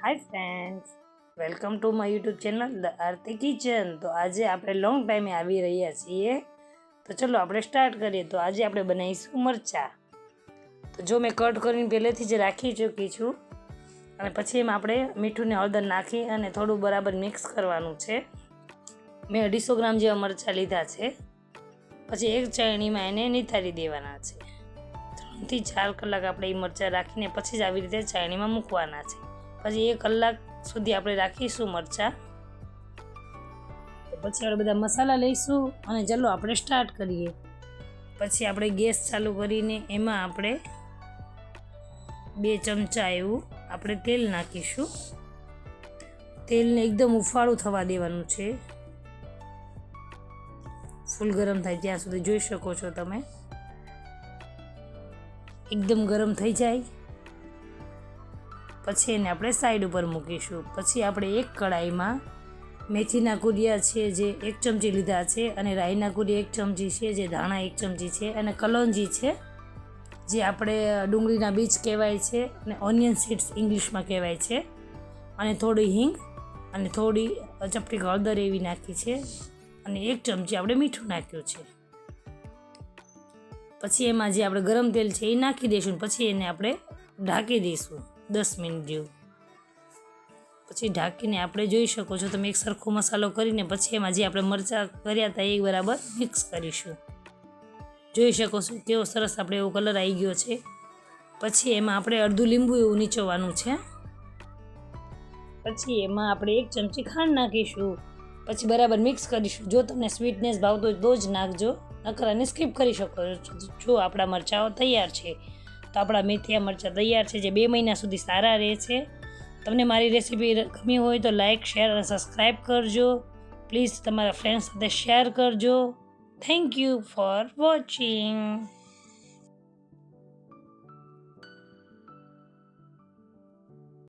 Hi friends, welcome to my YouTube channel the Aarti kitchen. તો આજે આપણે લોંગ ટાઈમે આવી રહ્યા છીએ, તો ચલો આપણે સ્ટાર્ટ કરીએ. તો આજે આપણે બનાવીશું મરચાં. તો જો મેં કટ કરીને પહેલેથી જ રાખી ચૂકી છું, અને પછી એમાં આપણે મીઠું ને હળદર નાખી અને થોડું બરાબર મિક્સ કરવાનું છે. મેં 250 ગ્રામ જેવા મરચાં લીધા છે. પછી એક ચાળણીમાં એને નિતારી દેવાના છે. 3 થી 4 કલાક આપણે એ મરચાં રાખીને પછી જ આવી રીતે ચાળણીમાં મૂકવાના છે. પછી 1 કલાક સુધી આપણે રાખીશું મરચાં. પછી આપણે બધા મસાલા લઈશું અને ચાલો આપણે સ્ટાર્ટ કરીએ. પછી આપણે ગેસ ચાલુ કરીને એમાં આપણે 2 ચમચા એવું આપણે તેલ નાખીશું. તેલને એકદમ ઉફાળું થવા દેવાનું છે, ફૂલ ગરમ થાય ત્યાં સુધી. જોઈ શકો છો તમે, એકદમ ગરમ થઈ જાય પછી એને આપણે સાઈડ ઉપર મૂકીશું. પછી આપણે એક કડાઈમાં મેથીના કુરિયા છે જે 1 ચમચી લીધા છે, અને રાઈના કુરિયા 1 ચમચી છે, જે ધાણા 1 ચમચી છે, અને કલોંજી છે જે આપણે ડુંગળીના બીજ કહેવાય છે, અને ઓનિયન સીડ્સ ઇંગ્લિશમાં કહેવાય છે, અને થોડી હિંગ અને થોડી ચપટી હળદર એવી નાખી છે, અને 1 ચમચી આપણે મીઠું નાખ્યું છે. પછી એમાં જે આપણે ગરમ તેલ છે એ નાખી દઈશું. પછી એને આપણે ઢાંકી દઈશું 10 મિનિટ જેવું. પછી ઢાંકીને આપણે જોઈ શકો છો તમે એક સરખો મસાલો કરીને પછી એમાં જે આપણે મરચાં કર્યા હતા એ બરાબર મિક્સ કરીશું. જોઈ શકો છો કેવો સરસ આપણે એવો કલર આવી ગયો છે. પછી એમાં આપણે અડધું લીંબુ એવું નીચોવાનું છે. પછી એમાં આપણે 1 ચમચી ખાંડ નાખીશું. પછી બરાબર મિક્સ કરીશું. જો તમને સ્વીટનેસ ભાવતો હોય તો જ નાખજો, નકર આને સ્કીપ કરી શકો છો. જો આપણા મરચાં તૈયાર છે, તો આપણા મેથીયા મરચાં તૈયાર છે, જે 2 મહિના સુધી સારા રહે છે. તમને મારી રેસીપી ગમી હોય તો લાઇક, શેર અને સબસ્ક્રાઈબ કરજો. પ્લીઝ તમારા ફ્રેન્ડ્સ સાથે શેર કરજો. Thank you for watching.